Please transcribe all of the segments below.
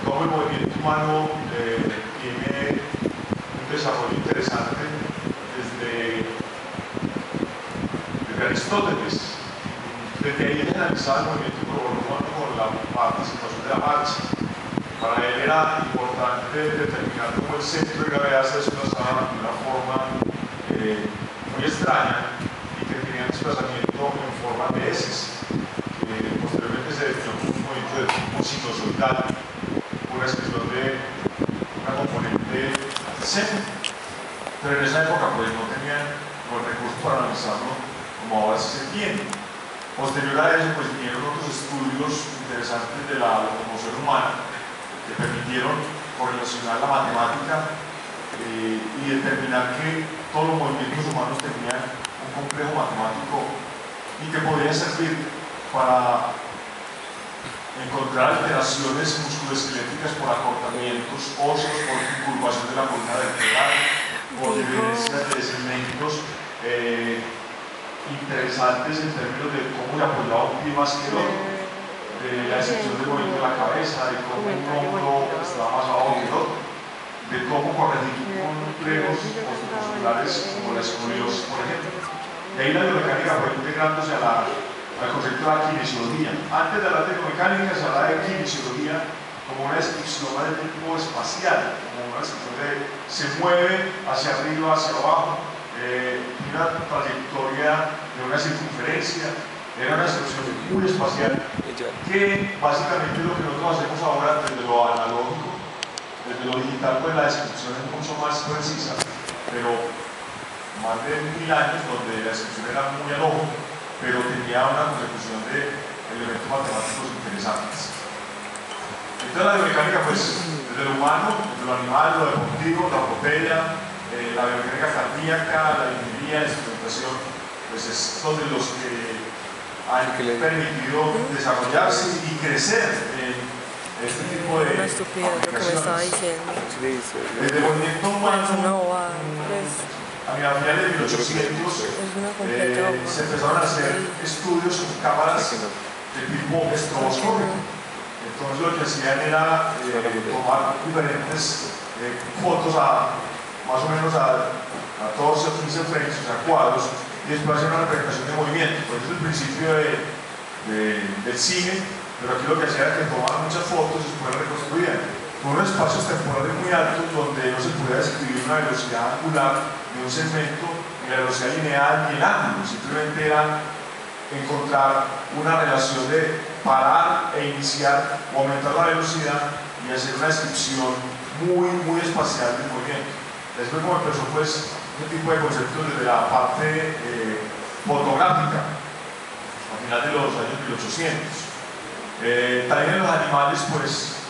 cómo el movimiento humano tiene un desarrollo interesante desde Aristóteles. Desde ahí él analizaba el movimiento humano con la participación de la marcha. Para él era importante determinar cómo el centro de gravedad se desplazaba de una forma muy extraña y que tenía desplazamiento en forma de heces. Posteriormente se definió como un movimiento de tipo sinusoidal, una expresión de una componente seno. Pero en esa época pues no tenían los recursos para analizarlo como ahora sí se tiene. Posterior a eso pues vinieron otros estudios interesantes de la locomoción humana que permitieron correlacionar la matemática y determinar que todos los movimientos humanos tenían un complejo matemático y que podía servir para encontrar alteraciones musculoesqueléticas por acortamientos óseos, por incurvación de la columna vertebral, por diferencias de segmentos interesantes en términos de cómo se apoyaba un pie más que el otro, de la excepción del movimiento de la cabeza, de cómo un hombro estaba más abajo que el otro, de cómo corregir complejos postmusculares como la escoliosis, por ejemplo. De ahí la biomecánica fue integrándose al concepto de la kinesiología. Antes de hablar de biomecánica se hablaba de kinesiología como una descripción de tipo espacial, como una descripción de se mueve hacia arriba, hacia abajo, una trayectoria de una circunferencia. Era una descripción muy espacial que básicamente lo que nosotros hacemos ahora desde lo analógico, desde lo digital, pues la descripción es mucho más precisa, pero más de 1000 años donde la descripción era muy al ojo, pero tenía una consecución de elementos matemáticos interesantes. Entonces la biomecánica, pues, desde lo humano, desde lo animal, lo deportivo, la ortopedia, la biomecánica cardíaca, la ingeniería, la instrumentación, pues es donde los que han permitido desarrollarse y crecer en este tipo de aplicaciones. Lo que me estaba diciendo. Desde el movimiento humano, a finales de 1800 se empezaron a hacer estudios con cámaras de tipo estroboscópico. Entonces lo que hacían era tomar diferentes fotos más o menos a 14 o 15 frames, o sea, cuadros, y después hacer una representación de movimiento. Pues es el principio del cine, pero aquí lo que hacía era que tomaban muchas fotos y después las reconstruían. Con unos espacios temporales muy altos donde no se podía describir una velocidad angular de un segmento, ni la velocidad lineal, ni el ángulo, simplemente era encontrar una relación de parar e iniciar o aumentar la velocidad y hacer una descripción muy espacial del movimiento. Después como empezó pues un tipo de conceptos desde la parte fotográfica a final de los años 1800. También en los animales, pues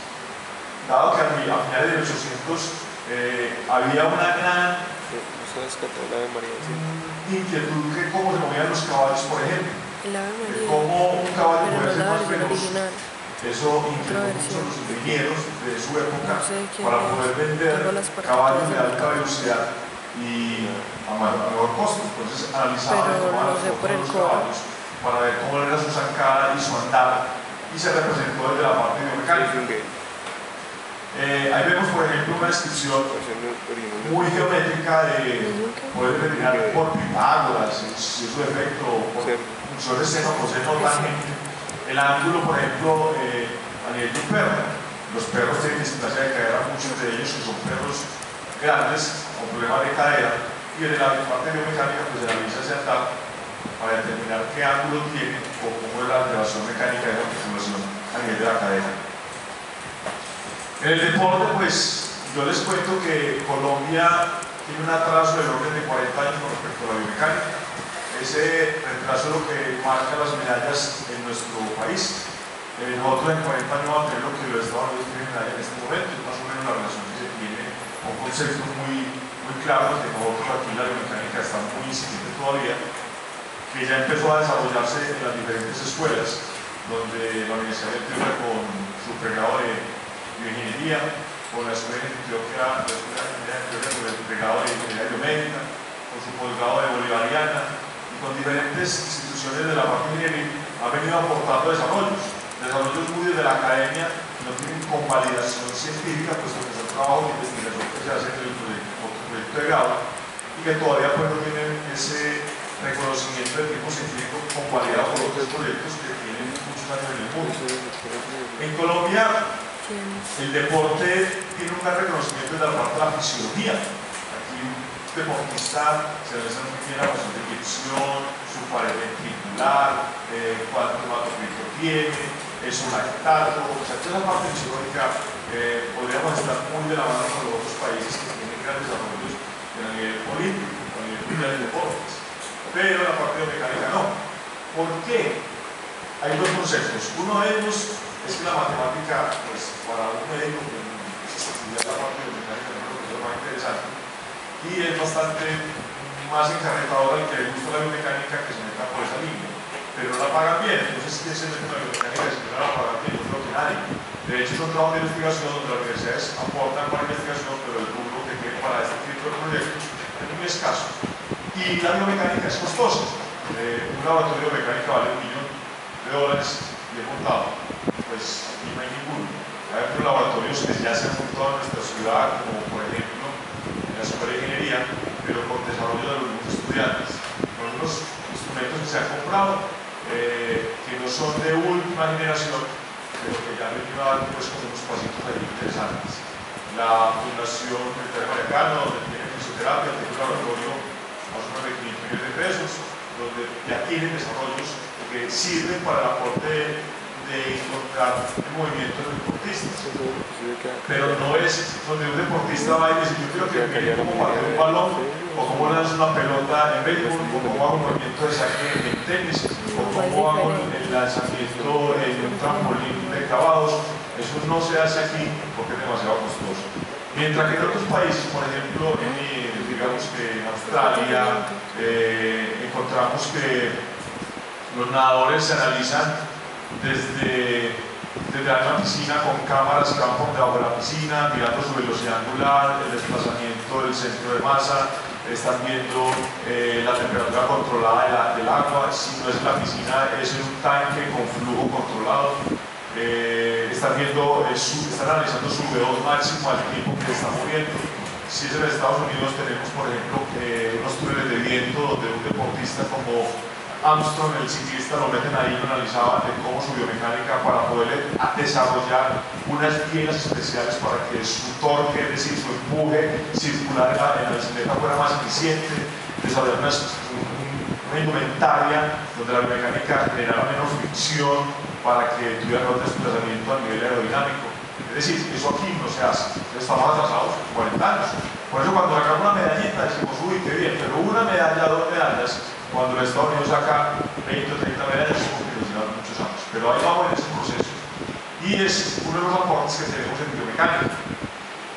dado que a finales de 1800 había una gran inquietud de cómo se movían los caballos, por ejemplo, de cómo un caballo puede ser más veloz. Eso inquietó mucho a los ingenieros de su época para poder vender caballos de alta velocidad y a menor costo. Entonces analizaban los caballos para ver cómo era su zancada y su andar, y se representó desde la parte biomecánica. Ahí vemos, por ejemplo, una descripción muy geométrica de poder determinar por Pitágoras, si es su efecto, por funciones seno, coseno, tangente, el ángulo, por ejemplo, a nivel de un perro. Los perros tienen distancia de cadera, muchos de ellos que son perros grandes con problemas de cadera, y desde la parte biomecánica pues se analiza ese andar para determinar qué ángulo tiene o cómo es la alteración mecánica de la articulación a nivel de la cadera. En el deporte, pues, yo les cuento que Colombia tiene un atraso del orden de 40 años con respecto a la biomecánica. Ese retraso es lo que marca las medallas en nuestro país. Nosotros en 40 años vamos a tener lo que los Estados Unidos tienen en este momento, es más o menos la relación que se tiene, con conceptos muy claros de que nosotros aquí la biomecánica está muy incipiente todavía, que ya empezó a desarrollarse en las diferentes escuelas, donde la Universidad de Antioquia con su pregrado de bioingeniería, con la escuela de Antioquia, con el pregrado de ingeniería biomédica, con su posgrado de bolivariana y con diferentes instituciones de la parte ingeniería, ha venido aportando desarrollos muy desde la academia, que no tienen convalidación científica, puesto que son trabajos de investigación que se hacen en el proyecto de grado y que todavía pues, no tienen ese reconocimiento de tipo científico convalidado por otros proyectos que tienen muchos años en el mundo. En Colombia, el deporte tiene un gran reconocimiento de la parte de la fisiología. Aquí un deportista se realiza muy bien la función de inyección, su pared ventricular, cuánto hematocrito tiene, su lactato, o sea, toda la parte fisiológica podríamos estar muy de la mano con los otros países que tienen grandes desarrollos a nivel olímpico, a nivel mundial de deportes. Pero la parte biomecánica no. ¿Por qué? Hay dos conceptos. Uno de ellos es que la matemática, pues para un médico que estudia la parte biomecánica, es lo más interesante y es bastante más encarretador al que le gusta la biomecánica que se meta por esa línea. Pero no la pagan bien, entonces ¿quién se mete en la biomecánica si no la pagan bien? Yo creo que nadie. De hecho, son trabajos de investigación donde las universidades aportan para investigación, pero el rubro que tienen para este tipo de proyectos es muy escaso. Y la biomecánica es costosa. Un laboratorio de biomecánica vale $1 millón y he montado. Pues aquí no hay ninguno. Hay otros laboratorios que ya se han montado en nuestra ciudad, como por ejemplo en la Escuela de Ingeniería, pero con desarrollo de los mismos estudiantes. Con unos instrumentos que se han comprado, que no son de última generación, pero que ya han venido a dar pues, con unos pasitos ahí interesantes. La Fundación Militares Americana, donde tiene fisioterapia, tiene un laboratorio más o menos de $500 millones, donde ya tienen desarrollos que sirven para el aporte de encontrar el movimiento del deportista. Pero no es donde un deportista va y dice, yo quiero que me como patear un balón, o cómo lanzo una pelota en béisbol, o cómo hago un movimiento de saque en tenis, o cómo hago el lanzamiento en un trampolín de clavados. Eso no se hace aquí porque es demasiado costoso. Mientras que en otros países, por ejemplo, digamos que en Australia, encontramos que los nadadores se analizan desde la misma piscina con cámaras que van por debajo de la piscina, mirando su velocidad angular, el desplazamiento del centro de masa, están viendo la temperatura controlada del agua, si no es la piscina es un tanque con flujo controlado, están analizando su VO2 máximo al tiempo que está moviendo. Si es en Estados Unidos tenemos por ejemplo unos túneles de viento donde un deportista como Armstrong, el ciclista, lo meten ahí y lo analizaban de cómo su biomecánica para poder desarrollar unas bielas especiales para que su torque, es decir, su empuje circular en la bicicleta fuera más eficiente, desarrollar una indumentaria donde la biomecánica generara menos fricción para que tuviera mejor desplazamiento a nivel aerodinámico. Es decir, eso aquí no se hace, estamos atrasados 40 años. Por eso cuando sacamos una medallita decimos, uy, qué bien, pero una medalla, 2 medallas, cuando los Estados Unidos saca 20 o 30 medallas, es porque nos llevan muchos años. Pero ahí vamos en ese proceso. Y es uno de los aportes que tenemos en biomecánica.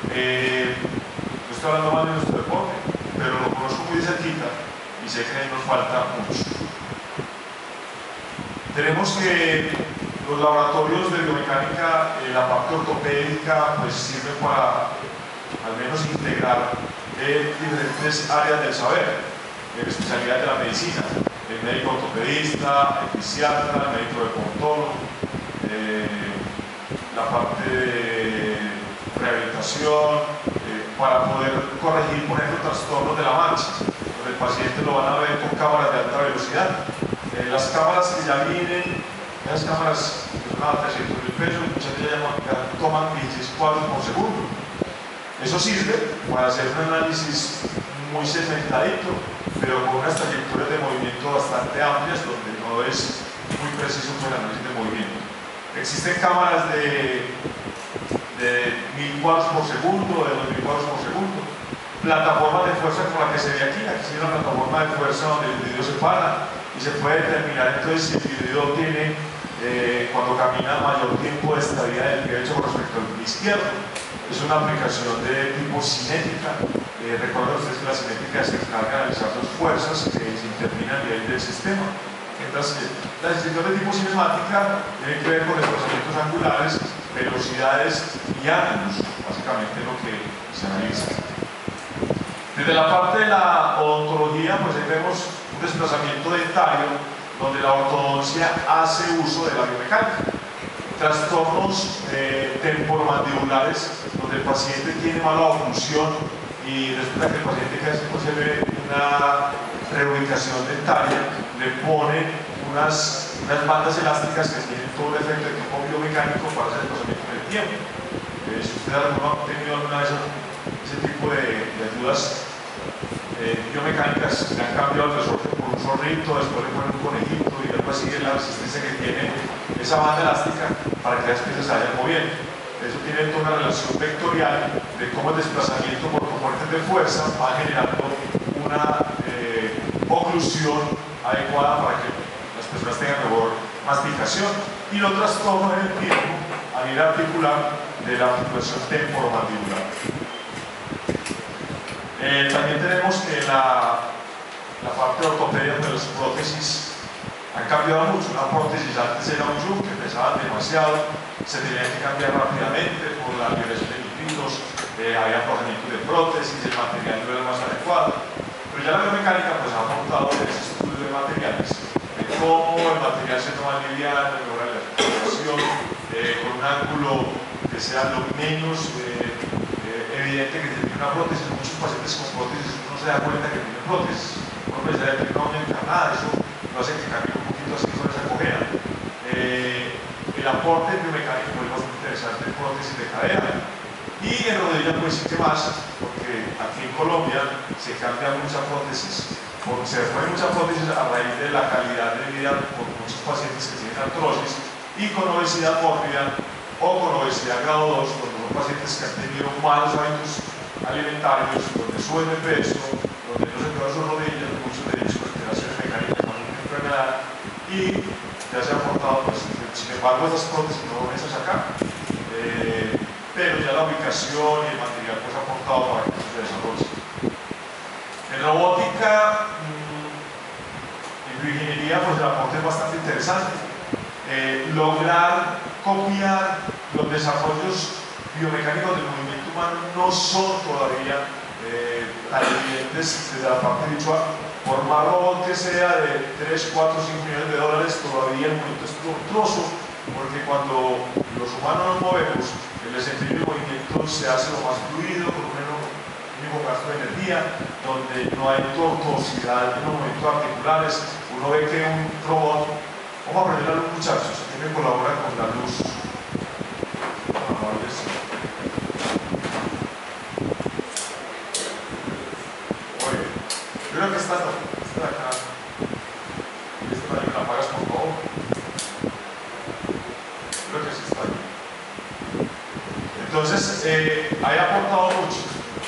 No estoy hablando mal de nuestro deporte, pero lo conozco muy de cerquita y sé que nos falta mucho. Tenemos que los laboratorios de biomecánica, la parte ortopédica, pues sirven para al menos integrar diferentes áreas del saber. En especialidad de la medicina, el médico ortopedista, el fisiatra, el médico de odontólogo, la parte de rehabilitación, para poder corregir, por ejemplo, trastornos de la marcha, donde el paciente lo van a ver con cámaras de alta velocidad. Las cámaras que ya vienen, esas cámaras que son a 300.000 pesos, muchas veces ya toman 16 cuadros por segundo. Eso sirve para hacer un análisis muy segmentadito, pero con unas trayectorias de movimiento bastante amplias, donde no es muy preciso el análisis de movimiento. Existen cámaras de 1000 cuadros por segundo, de 2000 cuadros por segundo, plataformas de fuerza como la que se ve aquí es una plataforma de fuerza donde el video se para y se puede determinar entonces si el video tiene, cuando camina, mayor tiempo de estabilidad del pie derecho con respecto al pie izquierdo. Es una aplicación de tipo cinética. Recuerden ustedes que la cinética se encarga de analizar las fuerzas que se intervienen a nivel del sistema. Mientras que la distinción de tipo cinemática tiene que ver con desplazamientos angulares, velocidades y ángulos, básicamente lo que se analiza. Desde la parte de la odontología, pues ahí vemos un desplazamiento dentario donde la ortodoncia hace uso de la biomecánica. Trastornos temporomandibulares, donde el paciente tiene mala oclusión y resulta que el paciente casi no se ve una reubicación dentaria, le pone unas bandas elásticas que tienen todo el efecto de tipo biomecánico para hacer el desplazamiento en el tiempo. Si usted ha tenido alguna vez ese tipo de ayudas biomecánicas, le han cambiado el resorte por un zorrito, después le ponen un conejito y después sigue la resistencia que tiene esa banda elástica para que las piezas se vayan moviendo. Eso tiene toda una relación vectorial de cómo el desplazamiento por componentes de fuerza va generando una oclusión adecuada para que las personas tengan mejor masticación. Y los trastornos en el tiempo a nivel articular de la articulación temporomandibular. También tenemos que la parte de ortopedia de las prótesis han cambiado mucho. Una prótesis antes era un yunque que pesaba demasiado, se tenía que cambiar rápidamente por la liberación de nitritos, había procedimientos de prótesis, el material no era el más adecuado. Pero ya la biomecánica pues, ha aportado en ese estudio de materiales, de cómo el material se toma liviano, mejora la articulación, con un ángulo que sea lo menos evidente que tiene una prótesis. Muchos pacientes con prótesis no se dan cuenta que tienen prótesis, no pensaría que no aumenta nada, eso lo hace que cambie un poquito así con esa cojera. El aporte biomecánico es bastante interesante en prótesis de cadera y en rodilla pues sí que más, porque aquí en Colombia se cambia mucha prótesis, se pone mucha prótesis a raíz de la calidad de vida por muchos pacientes que tienen artrosis y con obesidad mórbida o con obesidad grado 2, cuando son pacientes que han tenido malos hábitos alimentarios, donde suben de peso, donde no se quedan sus rodillas, muchos de ellos con alteraciones mecánicas con una enfermedad y ya se ha aportado, pues, sin embargo estas prótesis no van a sacar, pero ya la ubicación y el material pues ha aportado para que se desarrolle. En robótica y bioingeniería pues el aporte es bastante interesante. Lograr copiar los desarrollos biomecánicos del movimiento humano no son todavía tan evidentes desde la parte visual. Por más robot que sea de 3, 4, 5 millones de dólares, todavía el movimiento es tortuoso, porque cuando los humanos nos movemos, el desempeño del movimiento se hace lo más fluido, con un mínimo gasto de energía, donde no hay tortuosidad en los movimientos articulares. Uno ve que un robot, vamos a aprender a los muchachos, aquí me colaboran con la luz. Yo creo que esta no, esta de acá, esta me la apagas por favor. Creo que sí está bien. Entonces, ha aportado mucho.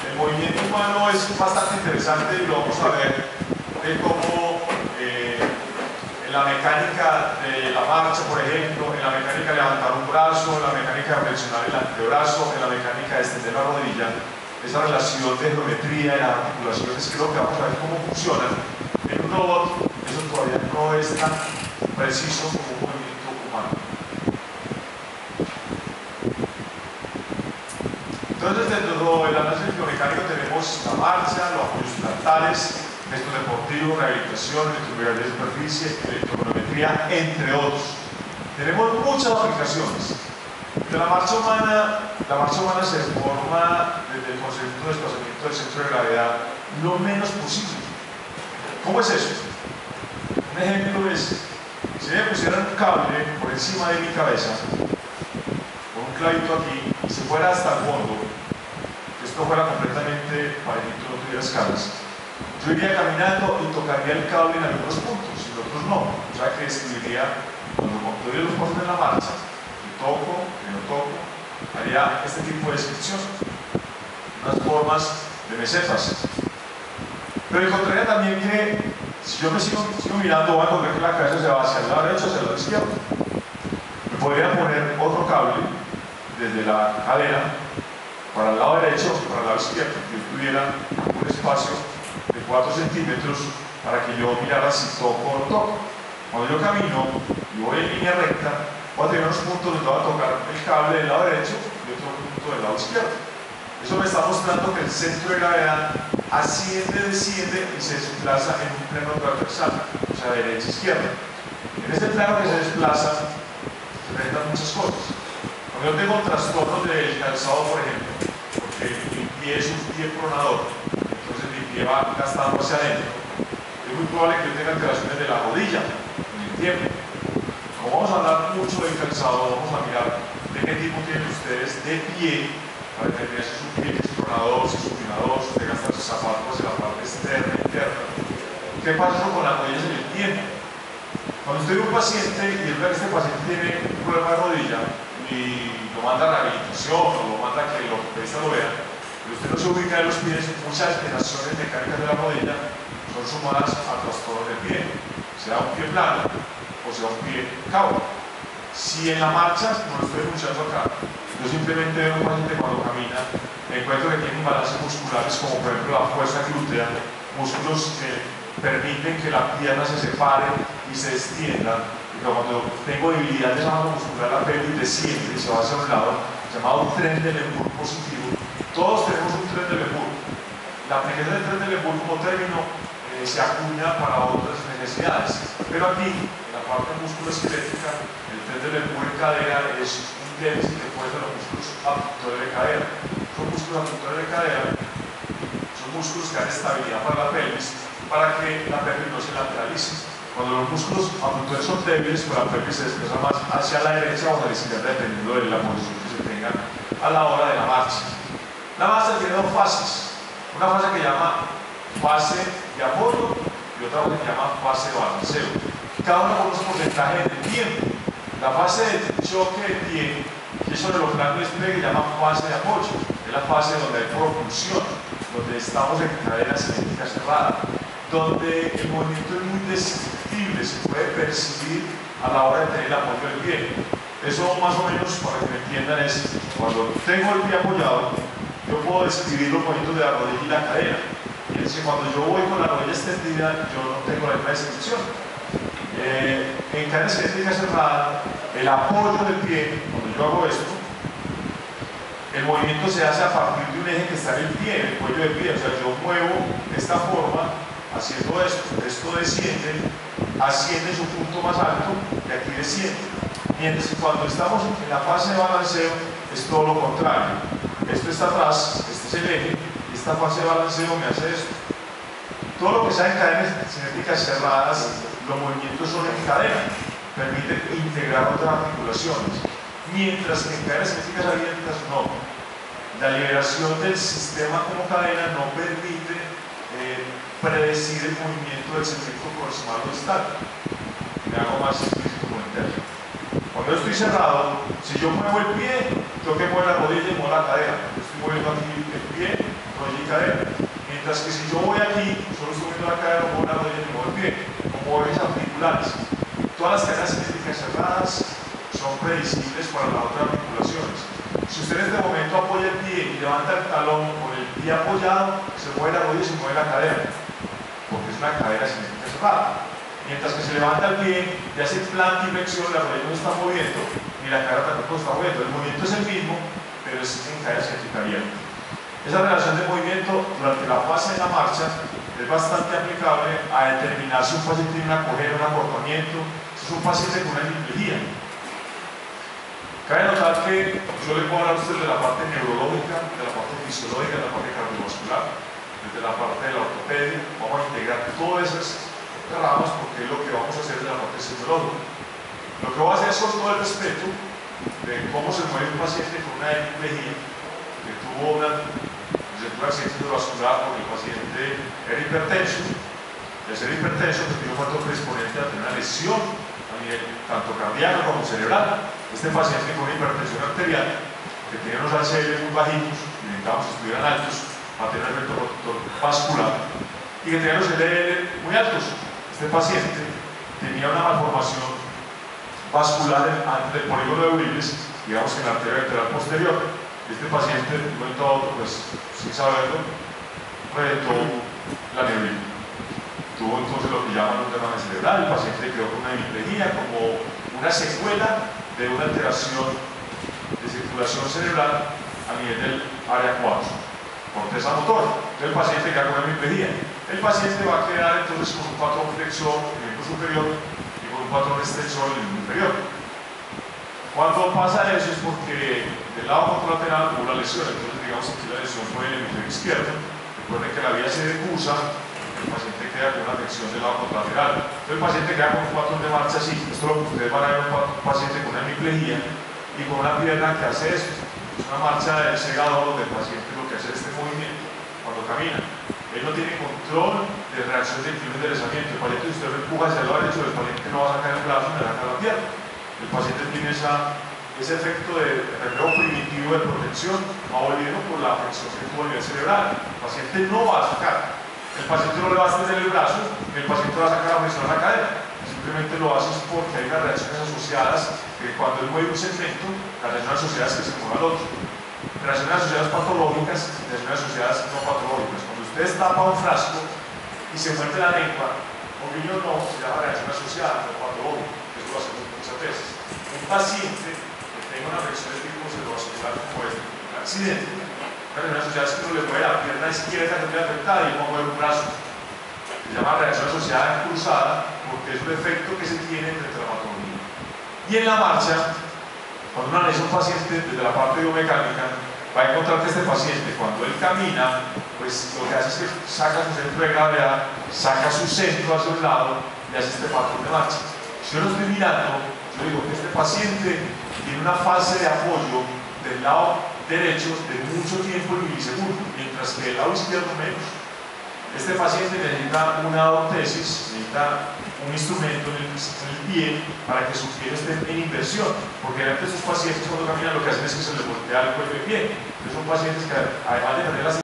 El movimiento humano es bastante interesante y lo vamos a ver de cómo en la mecánica de la marcha, por ejemplo, en la mecánica de levantar un brazo, en la mecánica de flexionar el antebrazo, en la mecánica de extender la rodilla, esa relación de geometría de las articulaciones, creo que vamos a ver cómo funcionan. En un robot eso todavía no es tan preciso como un movimiento humano. Entonces, dentro del análisis biomecánico tenemos la marcha, los apoyos plantales, gestos deportivos, rehabilitación, electromiografía de superficie, electrometría, entre otros. Tenemos muchas aplicaciones. De la marcha humana se forma desde el concepto de desplazamiento del centro de gravedad lo menos posible. ¿Cómo es eso? Un ejemplo es, si me pusieran un cable por encima de mi cabeza, con un clavito aquí, y se fuera hasta el fondo, que esto fuera completamente parejito, no tuviera escalas, yo iría caminando y tocaría el cable en algunos puntos, y en otros no. O sea que escribiría, cuando doy los pasos en la marcha, toco, que no toco, haría este tipo de descripción, unas formas de mesetas. Pero encontraría también que si yo me sigo mirando, voy a encontrar que la cabeza se va hacia el lado derecho, hacia el lado izquierdo. Me podría poner otro cable desde la cadera para el lado derecho y para el lado izquierdo, que yo tuviera un espacio de 4 centímetros para que yo mirara si toco o no toco. Cuando yo camino y voy en línea recta, voy a tener unos puntos donde voy a tocar el cable del lado derecho y otro punto del lado izquierdo. Eso me está mostrando que el centro de gravedad asciende, desciende y se desplaza en un plano transversal, o sea, derecha e izquierda. En este plano que se desplaza, se presentan muchas cosas. Cuando yo tengo trastornos del calzado, por ejemplo, porque mi pie es un pie pronador, entonces mi pie va gastando hacia adentro, es muy probable que yo tenga alteraciones de la rodilla en el tiempo. Como vamos a hablar mucho del calzado, vamos a mirar de qué tipo tienen ustedes de pie para determinar si es un pie que es pronador, si es supinador, si usted gasta sus zapatos en la parte externa e interna. ¿Qué pasa con las rodillas en el tiempo? Cuando usted ve un paciente y él ve que este paciente tiene un problema de rodilla y lo manda a rehabilitación o lo manda a que el ortopedista lo vea, pero usted no se ubica en los pies, muchas alteraciones mecánicas de la rodilla son sumadas al trastorno del pie, sea un pie plano o sea un pie cabo. Si en la marcha, no lo estoy escuchando acá, yo simplemente veo un paciente cuando camina, encuentro que tiene imbalances musculares como por ejemplo la fuerza glútea, músculos que permiten que la pierna se separe y se extienda, y cuando tengo debilidad de esa masa muscular, la pelvis desciende y se va hacia un lado, llamado tren de Lemur positivo. Todos tenemos un tren de Lemur. La aplicación del tren de Lemur como término se acuña para otras necesidades, pero aquí, en la parte musculoesquelética, el tren de Lemur en cadera es un déficit que puede ser los músculos abductores de cadera. Son músculos abductores de cadera, son músculos que dan estabilidad para la pelvis, para que la pelvis no se lateralice. Cuando los músculos abductores son débiles, pues la pelvis se desplaza más hacia la derecha o hacia la izquierda, dependiendo de la posición que se tenga a la hora de la marcha. La marcha tiene dos fases, una fase que llama fase de apoyo y otra fase que llama fase de balanceo. Cada uno con unos porcentajes de tiempo. La fase de choque de pie, que es sobre los planos de despliegue, llama fase de apoyo. Es la fase donde hay propulsión, donde estamos en cadena cinética cerrada, donde el movimiento es muy descriptible, se puede percibir a la hora de tener el apoyo del pie. Eso más o menos, para que me entiendan, es cuando tengo el pie apoyado, yo puedo describir los movimientos de la rodilla y la cadera. Es decir, cuando yo voy con la rodilla extendida, yo no tengo la misma descripción. En cadena cinética cerrada, el apoyo del pie, cuando yo hago esto, el movimiento se hace a partir de un eje que está en el pie, en el cuello del pie. O sea, yo muevo de esta forma, haciendo esto desciende, asciende su punto más alto y aquí desciende. Mientras que cuando estamos en la fase de balanceo, es todo lo contrario. Esto está atrás, este es el eje, y esta fase de balanceo me hace esto. Todo lo que sea en cadenas cinéticas cerradas, los movimientos son en cadena, permiten integrar otras articulaciones. Mientras que en cadenas cinéticas abiertas no. La liberación del sistema como cadena no permite predecir el movimiento del centrífugo proximal o distal. Me hago más explícito con el término. Cuando yo estoy cerrado, si yo muevo el pie, tengo que mover la rodilla y muevo la cadera. Yo estoy moviendo aquí el pie, rodilla y cadera. Mientras que si yo voy aquí, solo estoy moviendo la cadera, muevo la rodilla y muevo el pie, como ejes articulares. Todas las cadenas cinéticas cerradas son predecibles para las otras articulaciones. Si usted en este momento apoya el pie y levanta el talón con el pie apoyado, se mueve la rodilla y se mueve la cadera, porque es una cadera cinética cerrada. Mientras que se levanta el pie y hace planta y flexión, la rodilla no está moviendo, ni la cadera tampoco está moviendo. El movimiento es el mismo, pero es en cadera cinética abierta. Esa relación de movimiento durante la fase de la marcha es bastante aplicable a determinar si un paciente tiene una cojera, un acortamiento, si es un paciente con una hemiplegia. Cabe notar que yo le puedo hablar a usted de la parte neurológica, de la parte fisiológica, de la parte cardiovascular, desde la parte de la ortopedia. Vamos a integrar todas esas ramas porque es lo que vamos a hacer de la parte semiológica. Lo que voy a hacer es con todo el respeto de cómo se mueve un paciente con una hemiplegia que tuvo un accidente cerebrovascular porque el paciente era hipertenso. De ser hipertenso, pues tiene un factor predisponente a tener una lesión a nivel tanto cardíaco como cerebral. Este paciente con hipertensión arterial, que tenía unos HL muy bajitos, necesitábamos que estuvieran altos para tener un efecto protector vascular, y que tenía los LDL muy altos. Este paciente tenía una malformación vascular antes del polígono de Willis, digamos en la arteria ventral posterior. Este paciente, de un momento a otro, pues sin saberlo, reventó la neurina. Tuvo entonces lo que llaman un derrame cerebral. El paciente quedó con una hemiplegia como una secuela de una alteración de circulación cerebral a nivel del área 4, corteza motor. Entonces el paciente queda con una hemiplegia. El paciente va a quedar entonces con un patrón flexor en el miembro superior y con un patrón extensor en el miembro inferior. Cuando pasa eso es porque del lado contralateral hubo la lesión, entonces digamos que la lesión fue en el hemisferio izquierdo. Recuerden que la vía se decusa, el paciente queda con una afección del lado contralateral. Entonces el paciente queda con un patrón de marcha así. Esto es lo que ustedes van a ver un paciente con una hemiplegia y con una pierna que hace eso. Es una marcha del segador donde el paciente lo que hace es este movimiento cuando camina. Él no tiene control de reacción de inclinación de enderezamiento. El paciente, si usted lo empuja hacia el lado derecho, el paciente no va a sacar el brazo ni va a sacar la pierna. El paciente tiene ese efecto de reflejo primitivo de protección abolido por la afección que tuvo a nivel cerebral. El paciente no va a sacar. El paciente no le va a extender el brazo, ni el paciente va a sacar la presión a la cadera. Simplemente lo hace porque hay unas reacciones asociadas que cuando él mueve un segmento, las reacciones asociadas que se mueva al otro. Reacciones asociadas patológicas y reacciones asociadas no patológicas. Cuando usted destapa un frasco y se muerde la lengua, obvio no, se llama reacción asociada, no patológica, que eso lo hacemos muchas veces. Un paciente que tenga una afección de tipo cerebrovascular como este, un accidente, una reacción asociada es que uno le mueve la pierna izquierda que queda afectada y uno mueve un brazo. Se llama reacción asociada cruzada porque es un efecto que se tiene entre la patología. Y en la marcha, cuando uno analiza un paciente desde la parte biomecánica, va a encontrar que este paciente, cuando él camina, pues lo que hace es que saca su centro de gravedad, saca su centro hacia un lado y hace este patrón de marcha. Si yo lo estoy mirando, yo digo que este paciente tiene una fase de apoyo del lado derecho de mucho tiempo en milisegundos, mientras que el lado izquierdo menos. Este paciente necesita una ortesis, necesita un instrumento en el pie para que su pie esté en inversión, porque realmente estos pacientes cuando caminan lo que hacen es que se les voltea el cuello del pie. Entonces son pacientes que además de tener las